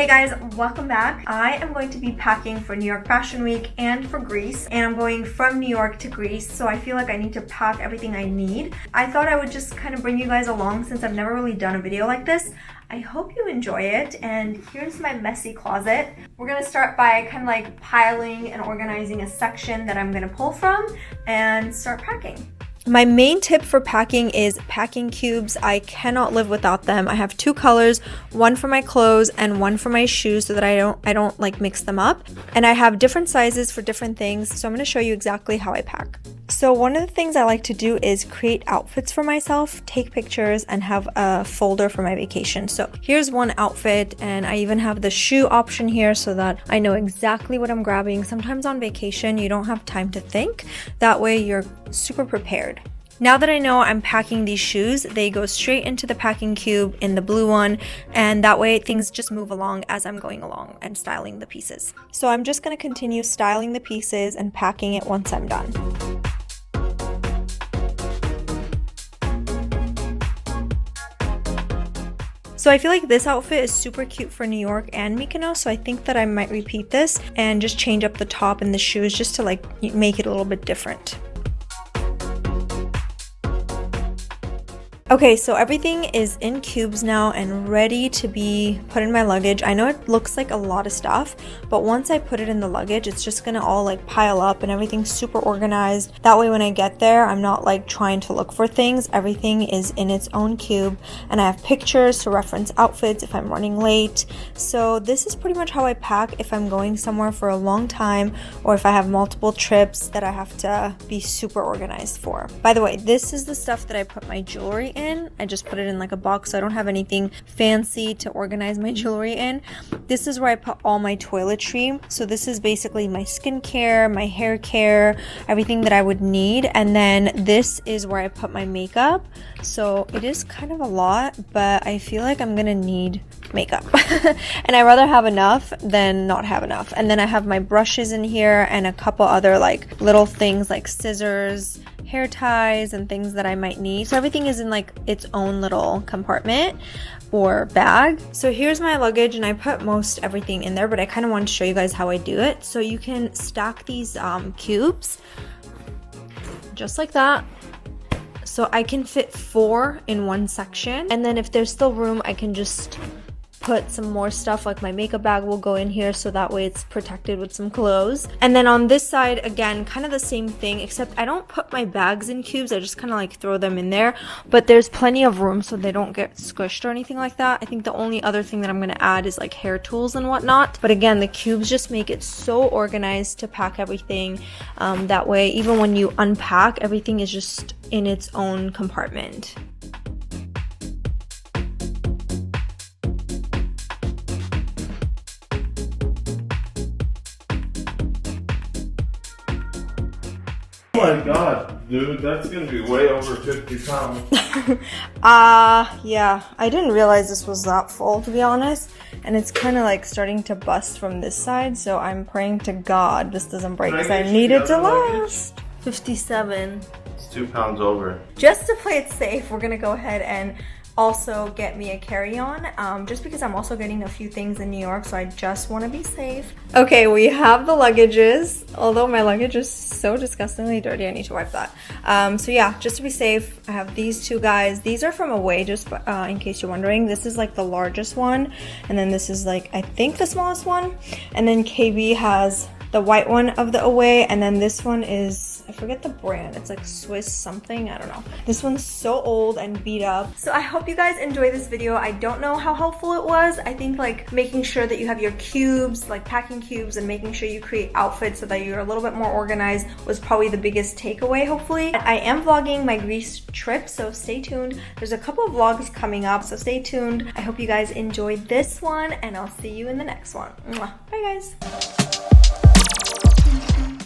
Hey guys, welcome back. I am going to be packing for New York Fashion Week and for Greece, and I'm going from New York to Greece, so I feel like I need to pack everything I need. I thought I would just kind of bring you guys along since I've never really done a video like this. I hope you enjoy it, and here's my messy closet. We're gonna start by kind of like piling and organizing a section that I'm gonna pull from and start packing. My main tip for packing is packing cubes. I cannot live without them. I have two colors, one for my clothes and one for my shoes so that I don't like mix them up. And I have different sizes for different things, so I'm going to show you exactly how I pack. So one of the things I like to do is create outfits for myself, take pictures, and have a folder for my vacation. So here's one outfit, and I even have the shoe option here so that I know exactly what I'm grabbing. Sometimes on vacation, you don't have time to think. That way you're super prepared. Now that I know I'm packing these shoes, they go straight into the packing cube in the blue one, and that way things just move along as I'm going along and styling the pieces. So I'm just going to continue styling the pieces and packing it once I'm done. So I feel like this outfit is super cute for New York and Mykonos, so I think that I might repeat this and just change up the top and the shoes just to like make it a little bit different. Okay, so everything is in cubes now and ready to be put in my luggage. I know it looks like a lot of stuff, but once I put it in the luggage, it's just gonna all like pile up and everything's super organized. That way when I get there, I'm not like trying to look for things. Everything is in its own cube, and I have pictures to reference outfits if I'm running late. So this is pretty much how I pack if I'm going somewhere for a long time or if I have multiple trips that I have to be super organized for. By the way, this is the stuff that I put my jewelry in. I just put it in like a box, so I don't have anything fancy to organize my jewelry in. This is where I put all my toiletry. So this is basically my skincare, my hair care, everything that I would need. And then this is where I put my makeup. So it is kind of a lot, but I feel like I'm gonna need makeup. And I'd rather have enough than not have enough. And then I have my brushes in here and a couple other like little things like scissors, hair ties, and things that I might need. So everything is in like its own little compartment or bag. So here's my luggage, and I put most everything in there, but I kind of want to show you guys how I do it. So you can stack these cubes just like that. So I can fit 4 in one section, and then if there's still room, I can just put some more stuff, like my makeup bag will go in here, so that way it's protected with some clothes. And then on this side, again, kind of the same thing, except I don't put my bags in cubes, I just kind of like throw them in there, but there's plenty of room so they don't get squished or anything like that. I think the only other thing that I'm going to add is like hair tools and whatnot, but again, the cubes just make it so organized to pack everything. That way, even when you unpack, everything is just in its own compartment. Oh my god, dude, that's gonna be way over 50 pounds. Yeah, I didn't realize this was that full, to be honest, and it's kind of like starting to bust from this side, so I'm praying to God this doesn't break because I need it to last. 57. It's 2 pounds over. Just to play it safe, we're gonna go ahead and also get me a carry-on, just because I'm also getting a few things in New York, so I just want to be safe. Okay, we have the luggages, although my luggage is so disgustingly dirty, I need to wipe that. So yeah, just to be safe, I have these two guys. These are from Away, just in case you're wondering. This is like the largest one, and then this is like, I think, the smallest one, and then KB has the white one of the Away, and then this one is, I forget the brand, it's like Swiss something, I don't know. This one's so old and beat up. So I hope you guys enjoy this video. I don't know how helpful it was. I think like making sure that you have your cubes, like packing cubes, and making sure you create outfits so that you're a little bit more organized was probably the biggest takeaway, hopefully. I am vlogging my Greece trip, so stay tuned. There's a couple of vlogs coming up, so stay tuned. I hope you guys enjoyed this one, and I'll see you in the next one. Mwah. Bye guys.